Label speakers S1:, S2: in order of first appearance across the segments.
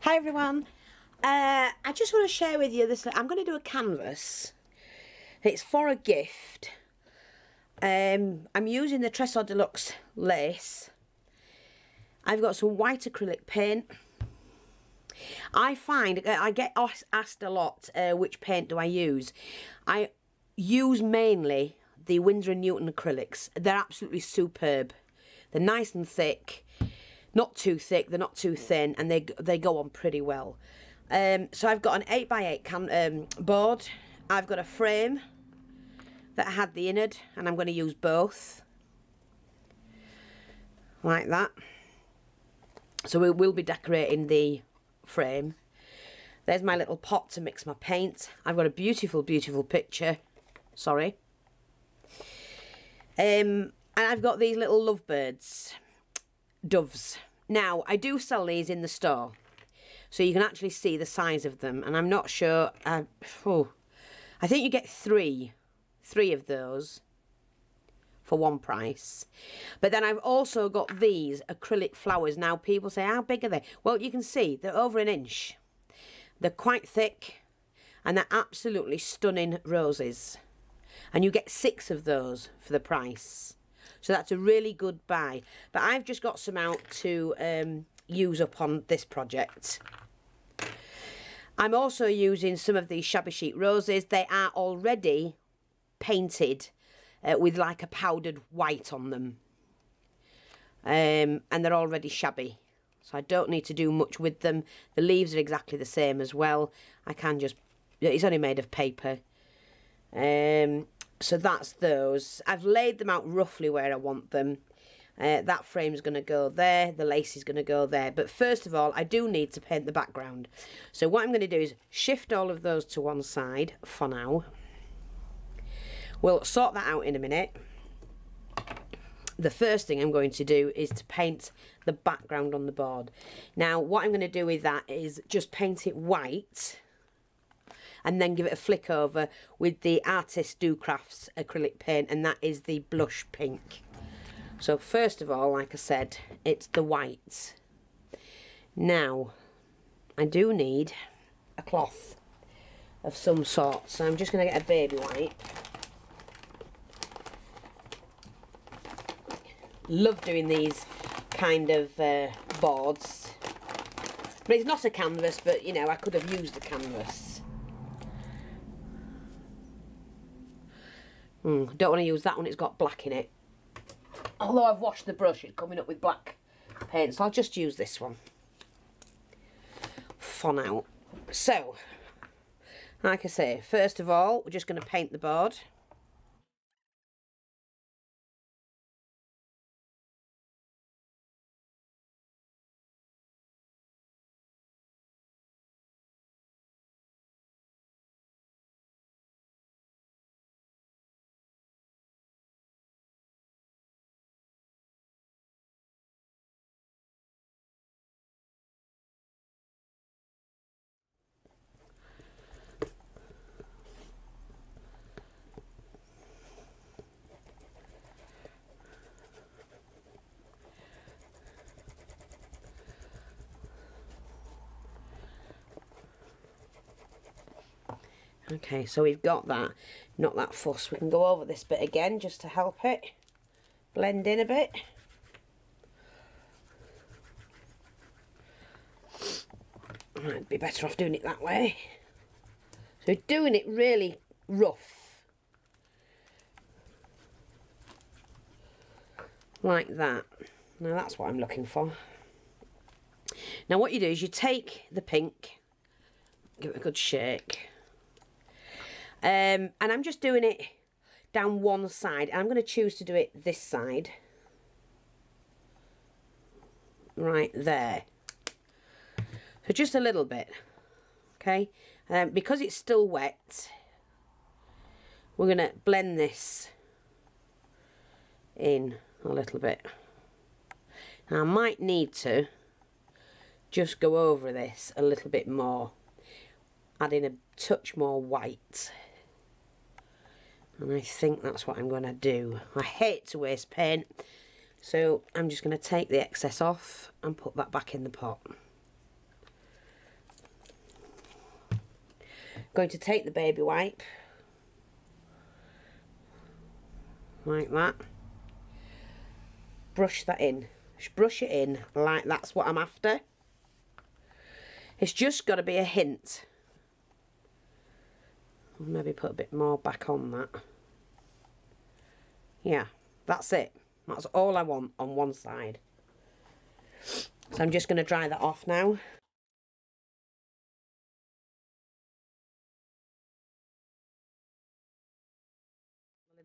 S1: Hi everyone, I just want to share with you this. I'm going to do a canvas. It's for a gift. I'm using the Tressors de Lux lace. I've got some white acrylic paint. I find I get asked a lot, which paint do I use? I use mainly the Winsor & Newton acrylics. They're absolutely superb. They're nice and thick. Not too thick, they're not too thin, and they go on pretty well. So I've got an 8x8 board. I've got a frame that had the innard, and I'm going to use both. Like that. So we will be decorating the frame. There's my little pot to mix my paint. I've got a beautiful, beautiful picture. Sorry. And I've got these little lovebirds. Doves. Now, I do sell these in the store, so you can actually see the size of them, and I'm not sure, I think you get three of those for one price. But then I've also got these acrylic flowers. Now, people say, how big are they? Well, you can see, they're over an inch. They're quite thick, and they're absolutely stunning roses. And you get 6 of those for the price. So that's a really good buy. But I've just got some out to use up on this project. I'm also using some of these Shabby Chic roses. They are already painted with like a powdered white on them. And they're already shabby. So I don't need to do much with them. The leaves are exactly the same as well. I can just... It's only made of paper. So that's those. I've laid them out roughly where I want them. That frame's going to go there. The lace is going to go there. But first of all, I do need to paint the background. So what I'm going to do is shift all of those to one side for now. We'll sort that out in a minute. The first thing I'm going to do is to paint the background on the board. Now, what I'm going to do with that is just paint it white, and then give it a flick over with the Artist Do Crafts acrylic paint, and that is the blush pink. So first of all, like I said, it's the white. Now, I do need a cloth of some sort, so I'm just going to get a baby wipe. Love doing these kind of boards. But it's not a canvas, but you know, I could have used the canvas. Don't want to use that one, it's got black in it. Although I've washed the brush, it's coming up with black paint, so I'll just use this one for now. So, like I say, first of all, we're just going to paint the board. Okay, so we've got that, not that fuss. We can go over this bit again just to help it blend in a bit. I'd be better off doing it that way. So doing it really rough. Like that. Now that's what I'm looking for. Now what you do is you take the pink, give it a good shake. And I'm just doing it down one side. I'm going to choose to do it this side. Right there. So just a little bit. Okay. Because it's still wet, we're going to blend this in a little bit. Now, I might need to just go over this a little bit more, adding a touch more white. And I think that's what I'm going to do. I hate to waste paint, so I'm just going to take the excess off and put that back in the pot. going to take the baby wipe, like that, brush that in. Just brush it in like that's what I'm after. It's just got to be a hint. Maybe put a bit more back on that. Yeah, that's it. That's all I want on one side. So I'm just going to dry that off now.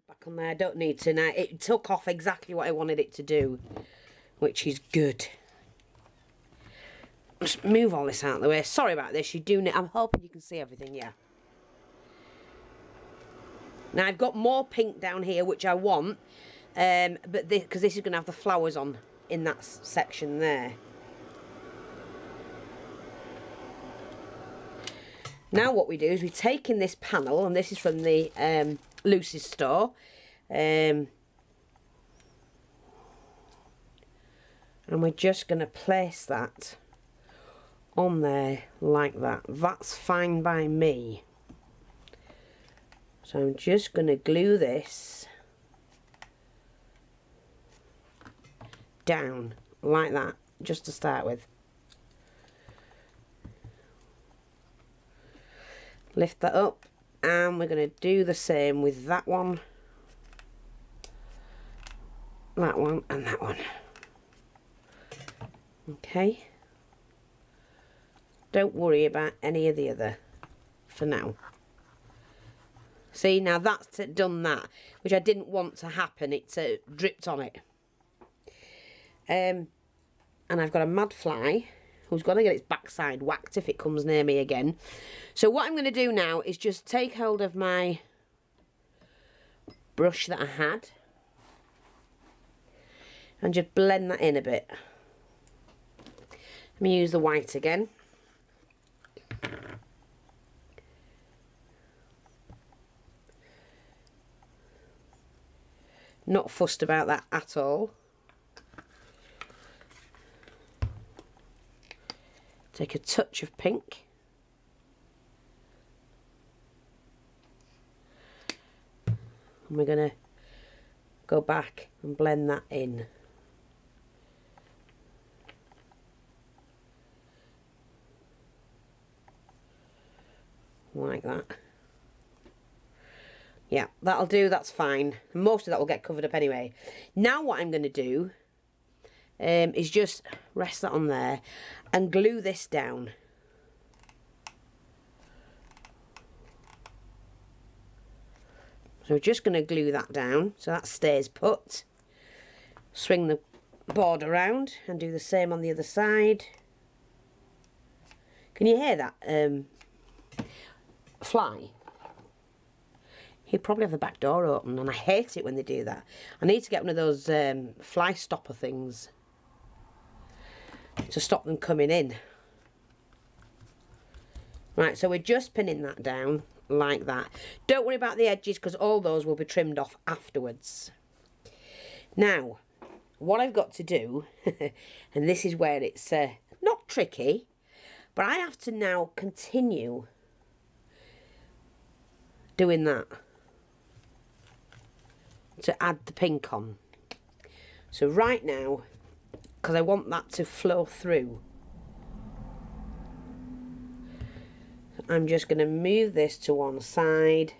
S1: Back on there, I don't need to now. It took off exactly what I wanted it to do, which is good. Just move all this out of the way. Sorry about this, you do need, I'm hoping you can see everything, yeah. Now I've got more pink down here, which I want, but because this is going to have the flowers on in that section there. Now what we do is we take in this panel, and this is from the Lucy's store, and we're just going to place that on there like that. That's fine by me. So I'm just going to glue this down like that, just to start with. Lift that up, and we're going to do the same with that one, and that one. Okay. Don't worry about any of the other for now. See, now that's done that, which I didn't want to happen. It's dripped on it. And I've got a mad fly who's going to get its backside whacked if it comes near me again. So what I'm going to do now is just take hold of my brush that I had and just blend that in a bit. Let me use the white again. Not fussed about that at all. Take a touch of pink. And we're going to go back and blend that in. Like that. Yeah, that'll do, that's fine. Most of that will get covered up anyway. Now what I'm going to do is just rest that on there and glue this down. So we're just going to glue that down so that stays put. Swing the board around and do the same on the other side. Can you hear that fly? He'd probably have the back door open, and I hate it when they do that. I need to get one of those fly stopper things to stop them coming in. Right, so we're just pinning that down like that. Don't worry about the edges because all those will be trimmed off afterwards. Now, what I've got to do, and this is where it's not tricky, but I have to now continue doing that to add the pink on. So right now, because I want that to flow through, I'm just going to move this to one side,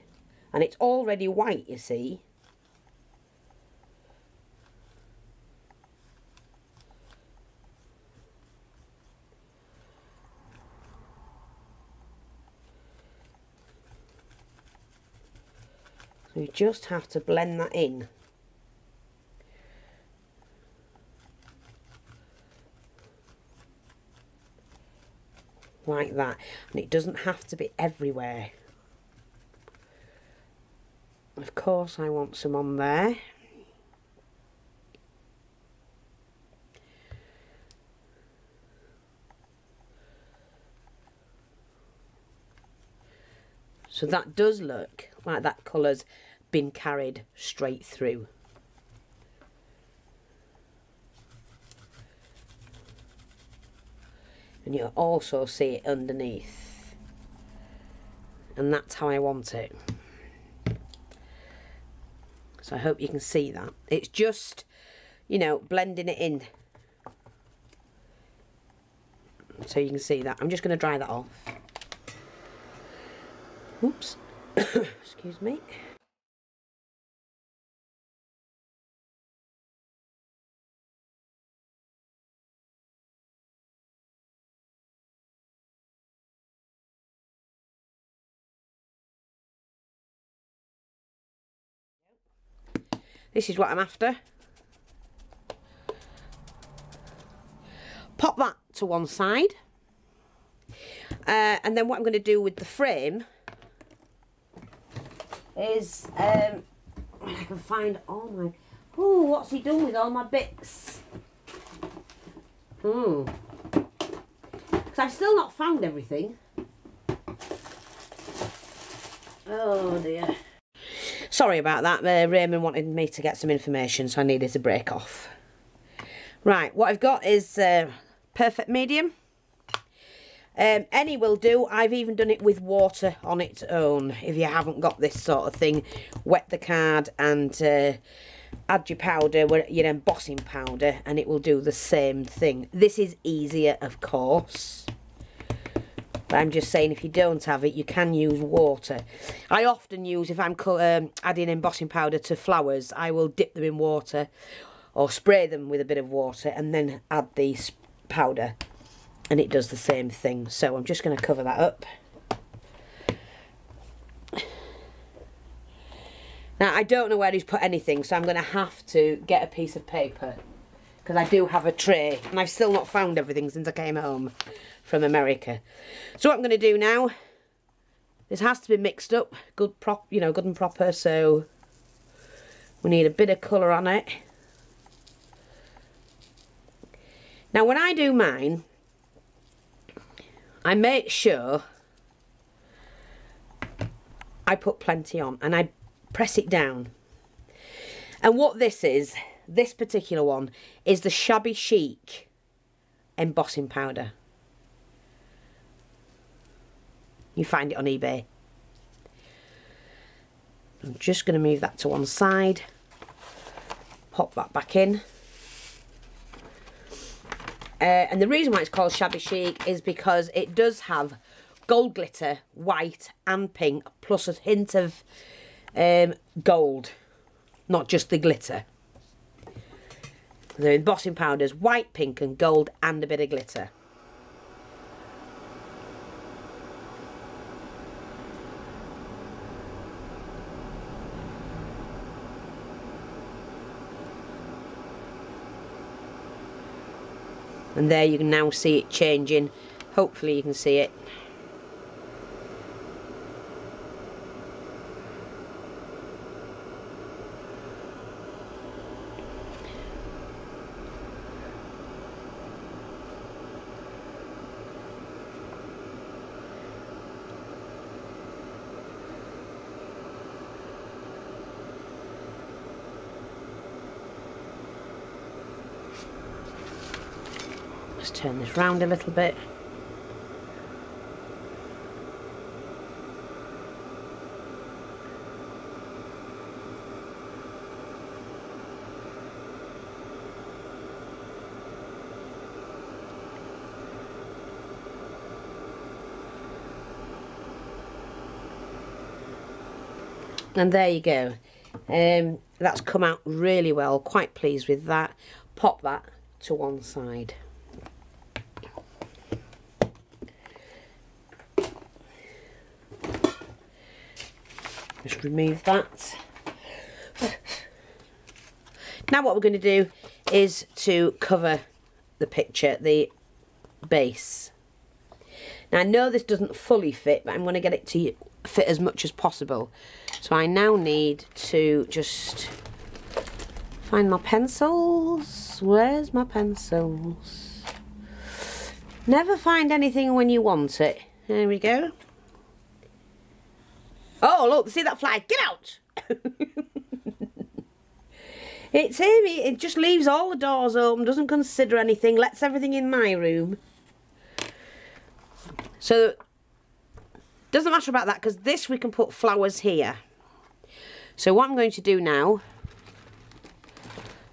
S1: and it's already white, you see. So you just have to blend that in. Like that, and it doesn't have to be everywhere. Of course I want some on there. So that does look like that colour's been carried straight through. And you'll also see it underneath. and that's how I want it. So I hope you can see that. It's just, you know, blending it in. So you can see that. I'm just going to dry that off. Oops. Excuse me. This is what I'm after. Pop that to one side. And then what I'm going to do with the frame is, when I can find all my... Oh, what's he done with all my bits? Because I've still not found everything. Oh dear. Sorry about that. Raymond wanted me to get some information, so I needed to break off. Right, what I've got is perfect medium. Any will do. I've even done it with water on its own. If you haven't got this sort of thing, wet the card and add your powder, your embossing powder, and it will do the same thing. This is easier, of course. But I'm just saying, if you don't have it, you can use water. I often use, if I'm adding embossing powder to flowers, I will dip them in water or spray them with a bit of water and then add the powder. And it does the same thing. So I'm just going to cover that up. Now, I don't know where he's put anything, so I'm going to have to get a piece of paper. Because I do have a tray, and I've still not found everything since I came home from America. So what I'm going to do now, this has to be mixed up, good and proper, so we need a bit of colour on it. Now when I do mine, I make sure I put plenty on and I press it down. And what this is, this particular one, is the Shabby Chic embossing powder. You find it on eBay. I'm just going to move that to one side. Pop that back in. And the reason why it's called Shabby Chic is because it does have gold glitter, white and pink, plus a hint of gold, not just the glitter. The embossing powders, white, pink and gold, and a bit of glitter. And there you can now see it changing. Hopefully you can see it. Let's turn this round a little bit. And there you go. That's come out really well. Quite pleased with that. Pop that to one side. Just remove that. Now what we're going to do is to cover the picture, the base. Now I know this doesn't fully fit, but I'm going to get it to fit as much as possible. So I now need to just find my pencils. Where's my pencils? Never find anything when you want it. There we go. Oh, look, see that fly? Get out! It's him. It just leaves all the doors open, doesn't consider anything, lets everything in my room. So, Doesn't matter about that because this we can put flowers here. So what I'm going to do now,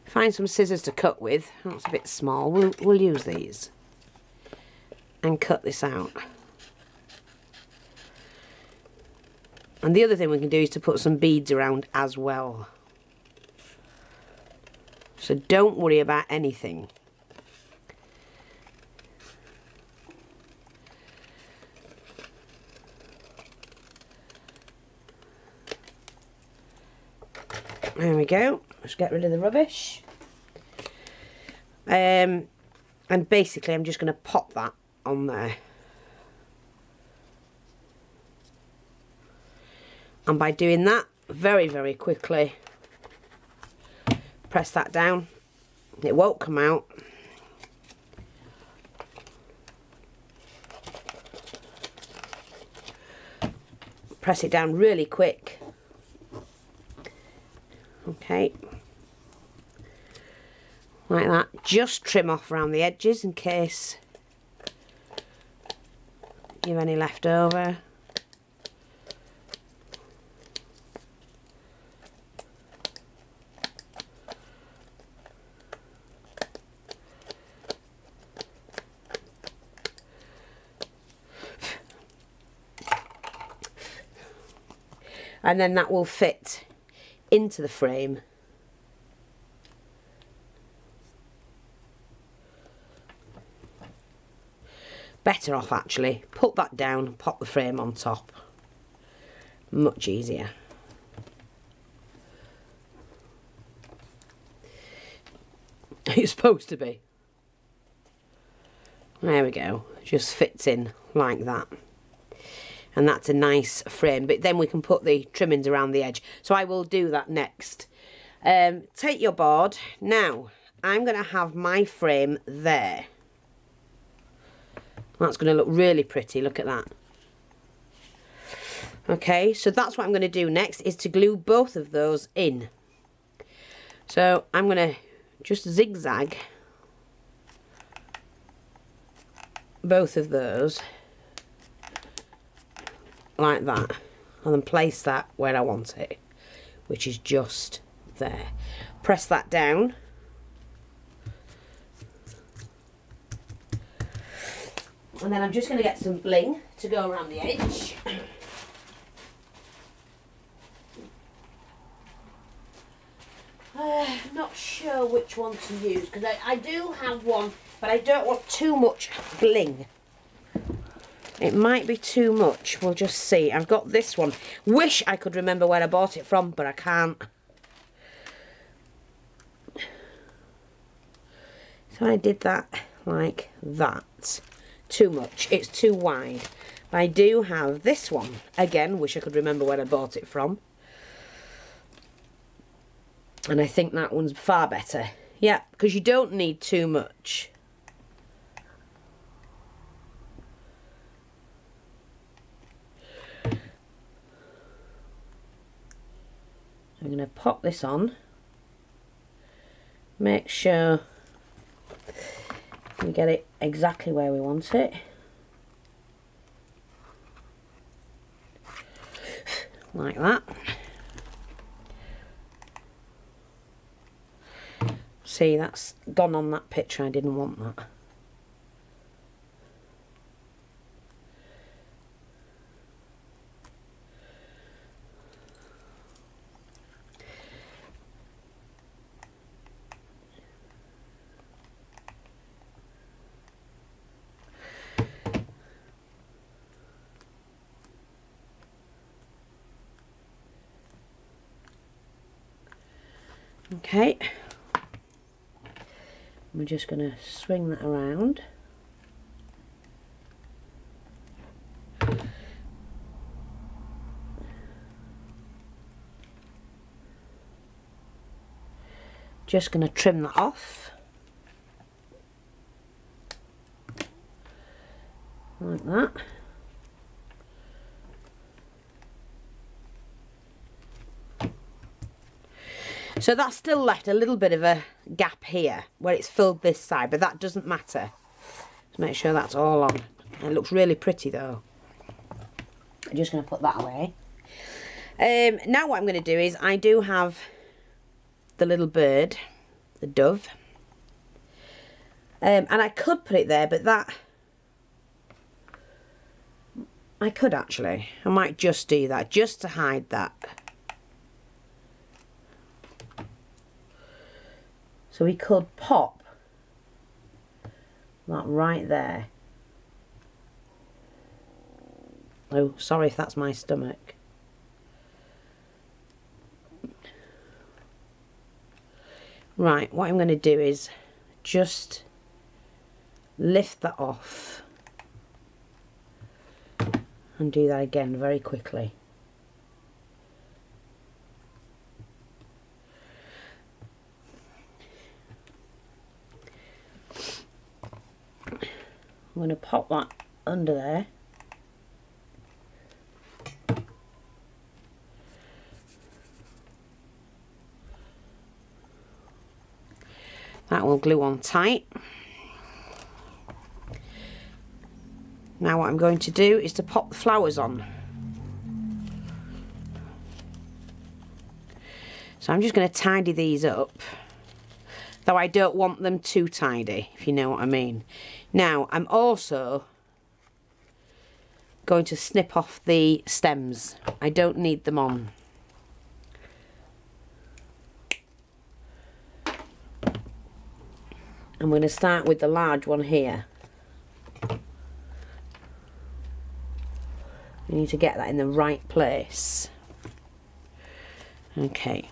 S1: find some scissors to cut with. That's a bit small. We'll use these and cut this out. And the other thing we can do is to put some beads around as well. So don't worry about anything. There we go. Let's get rid of the rubbish. And basically I'm just going to pop that on there. And by doing that very, very quickly, press that down. It won't come out. Press it down really quick. Okay. Like that. Just trim off around the edges in case you have any left over. And then that will fit into the frame. Better off actually, put that down and pop the frame on top. Much easier. It's supposed to be. There we go, just fits in like that. And that's a nice frame, but then we can put the trimmings around the edge. So I will do that next. Take your board. Now, I'm going to have my frame there. That's going to look really pretty, look at that. Okay, so that's what I'm going to do next, is to glue both of those in. So I'm going to just zigzag both of those. Like that, and then place that where I want it, which is just there. Press that down, and then I'm just going to get some bling to go around the edge. Not sure which one to use because I do have one, but I don't want too much bling. It might be too much, we'll just see. I've got this one. Wish I could remember where I bought it from, but I can't. So I did that like that. Too much, it's too wide. But I do have this one. Again, wish I could remember where I bought it from. And I think that one's far better. Yeah, because you don't need too much. I'm going to pop this on, make sure we get it exactly where we want it, like that. See, that's gone on that picture, I didn't want that. Okay, we're just going to swing that around. Just going to trim that off. Like that. So that's still left a little bit of a gap here where it's filled this side, but that doesn't matter. Just make sure that's all on. It looks really pretty though. I'm just going to put that away. Now what I'm going to do is, I do have the little bird, the dove, and I could put it there, but that, I could actually, I might just do that, just to hide that. So we could pop that right there. Oh, sorry if that's my stomach. Right, what I'm going to do is just lift that off and do that again very quickly. I'm going to pop that under there. That will glue on tight. Now what I'm going to do is to pop the flowers on. So I'm just going to tidy these up, though I don't want them too tidy, if you know what I mean. Now I'm also going to snip off the stems. I don't need them on. I'm going to start with the large one here. You need to get that in the right place. Okay.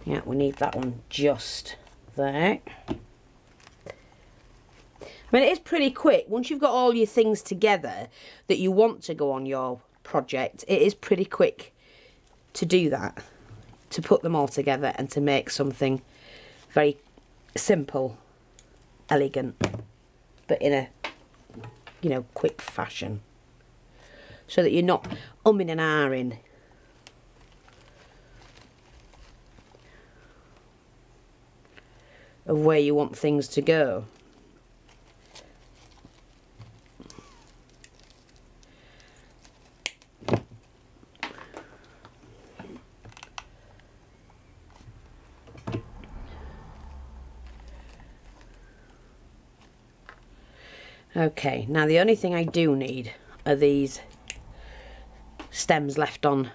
S1: Yeah, we need that one just there. I mean, it is pretty quick. Once you've got all your things together that you want to go on your project, it is pretty quick to do that, to put them all together and to make something very simple, elegant, but in a, you know, quick fashion, so that you're not umming and ahhing. Of where you want things to go. Okay, now the only thing I do need are these stems left on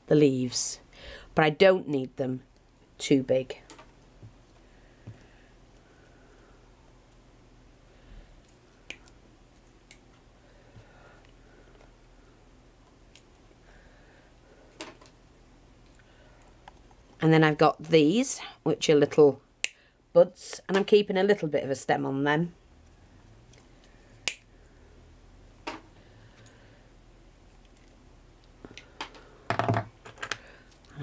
S1: the leaves, but I don't need them too big. And then I've got these, which are little buds, and I'm keeping a little bit of a stem on them.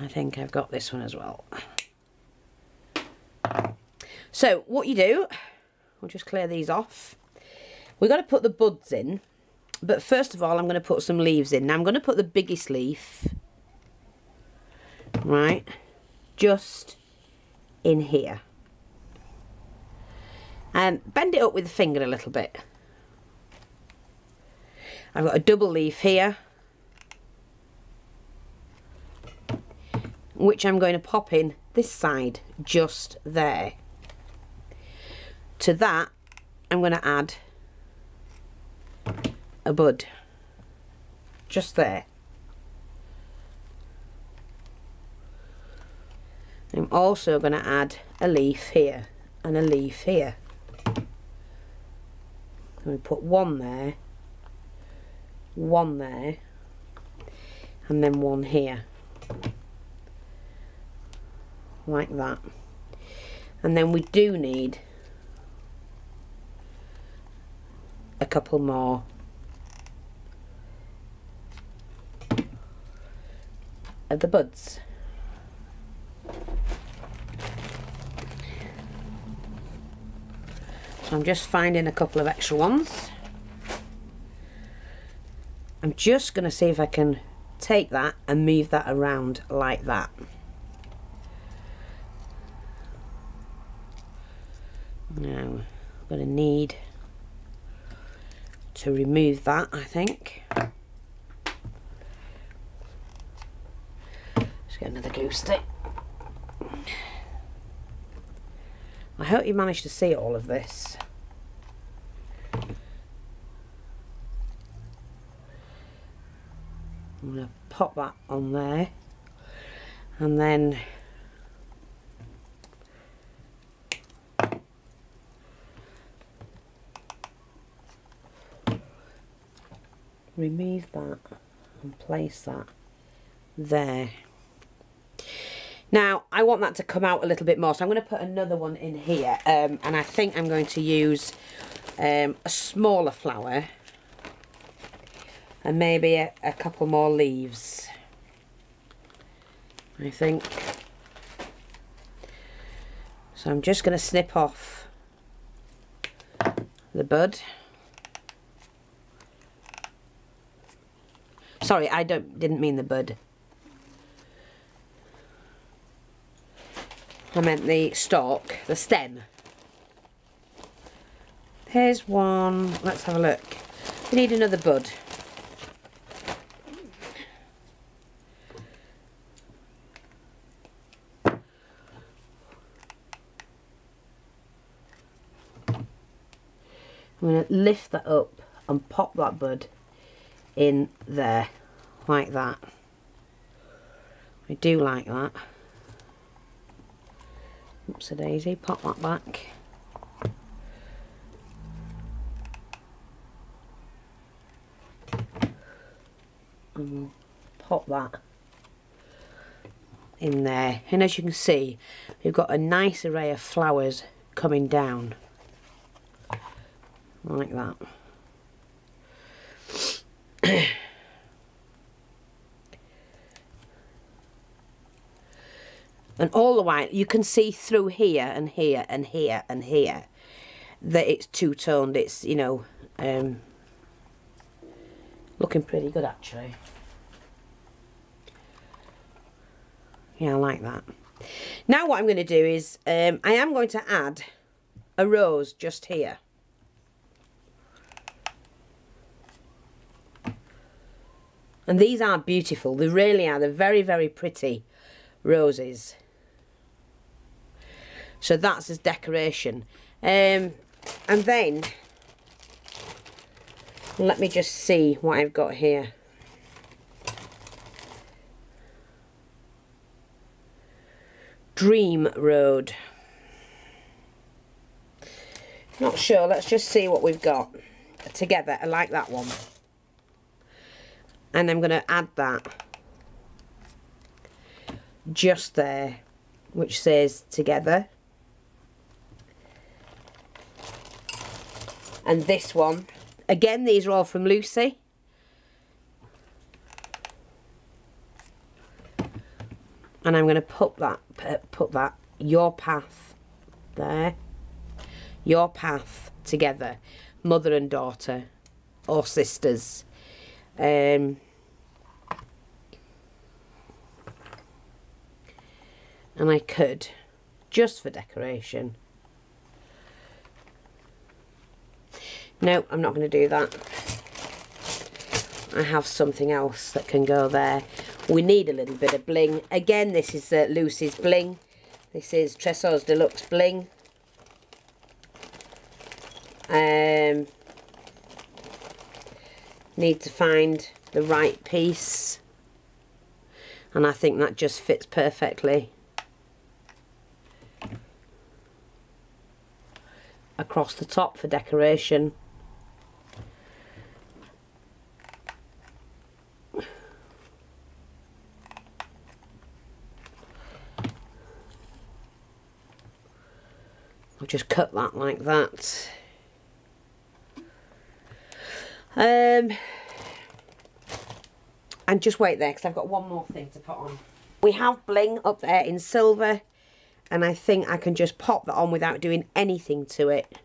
S1: I think I've got this one as well. So what you do, we'll just clear these off. We've got to put the buds in, but first of all I'm going to put some leaves in. Now I'm going to put the biggest leaf, right, just in here. And bend it up with the finger a little bit. I've got a double leaf here, which I'm going to pop in this side, just there. To that, I'm going to add a bud, just there. I'm also going to add a leaf here and a leaf here. I'm going to put one there, and then one here. Like that. And then we do need a couple more of the buds. So I'm just finding a couple of extra ones. I'm just going to see if I can take that and move that around like that. Now I'm going to need to remove that, I think. Just get another glue stick. I hope you managed to see all of this. I'm going to pop that on there, and then remove that and place that there. Now I want that to come out a little bit more, so I'm going to put another one in here, and I think I'm going to use a smaller flower and maybe a couple more leaves, I think. So I'm just going to snip off the bud. Sorry, I didn't mean the bud. I meant the stalk, the stem. Here's one. Let's have a look. We need another bud. I'm going to lift that up and pop that bud in there, like that. I do like that. Oops a daisy, pop that back. And we'll pop that in there. And as you can see, we've got a nice array of flowers coming down. Like that. And all the while you can see through here and here and here and here that it's two-toned. It's, you know, looking pretty good actually. Yeah, I like that. Now what I'm going to do is I am going to add a rose just here. And these are beautiful. They really are. They're very, very pretty roses. So that's as decoration. And then, let me just see what I've got here. Dream Road. Not sure. Let's just see what we've got together. I like that one. And I'm going to add that just there, which says together. And this one, again, these are all from Lucy. And I'm going to put that your path there, your path together, mother and daughter or sisters. And I could, just for decoration. No, I'm not going to do that. I have something else that can go there. We need a little bit of bling. Again, this is Lucy's bling. This is Tressors de Lux bling. Need to find the right piece, and I think that just fits perfectly across the top for decoration. I'll just cut that like that. And just wait there because I've got one more thing to put on. We have bling up there in silver, and I think I can just pop that on without doing anything to it.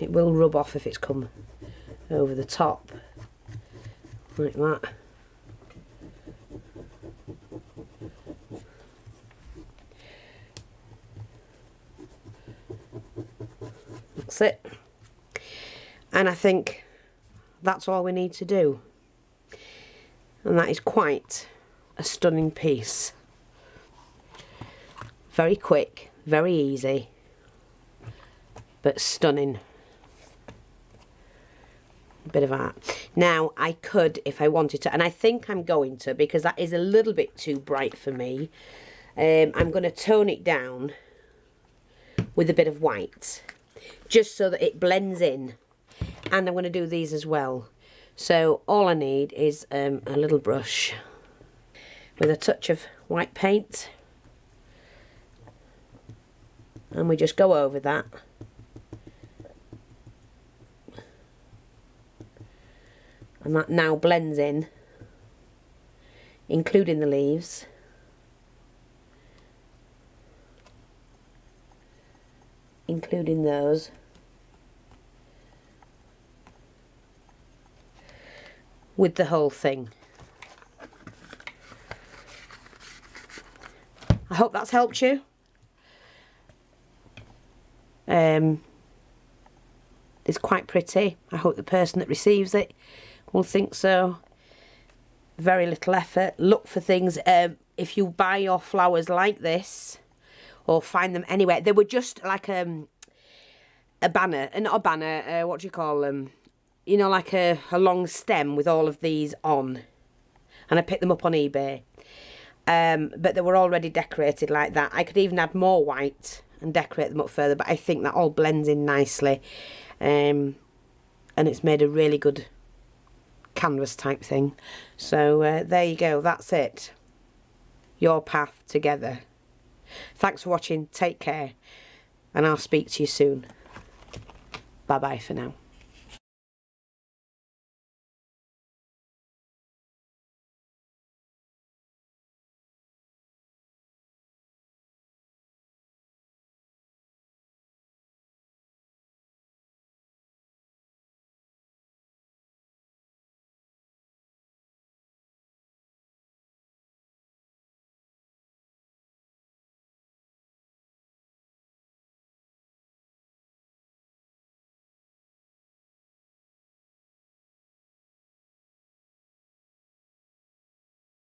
S1: it will rub off if it's come over the top like that. That's it. And I think that's all we need to do. And that is quite a stunning piece. Very quick, very easy, but stunning. A bit of art. Now, I could, if I wanted to, and I think I'm going to, because that is a little bit too bright for me. I'm going to tone it down with a bit of white, just so that it blends in. And I'm going to do these as well. So all I need is a little brush with a touch of white paint. And we just go over that. And that now blends in, including the leaves. Including those. With the whole thing. I hope that's helped you. It's quite pretty. I hope the person that receives it will think so. Very little effort. Look for things. If you buy your flowers like this, or find them anywhere, they were just like a banner, not a banner, what do you call them? You know, like a long stem with all of these on. And I picked them up on eBay. But they were already decorated like that. I could even add more white and decorate them up further, but I think that all blends in nicely. And it's made a really good canvas type thing. So there you go, that's it. Your path together. Thanks for watching, take care, and I'll speak to you soon. Bye bye for now.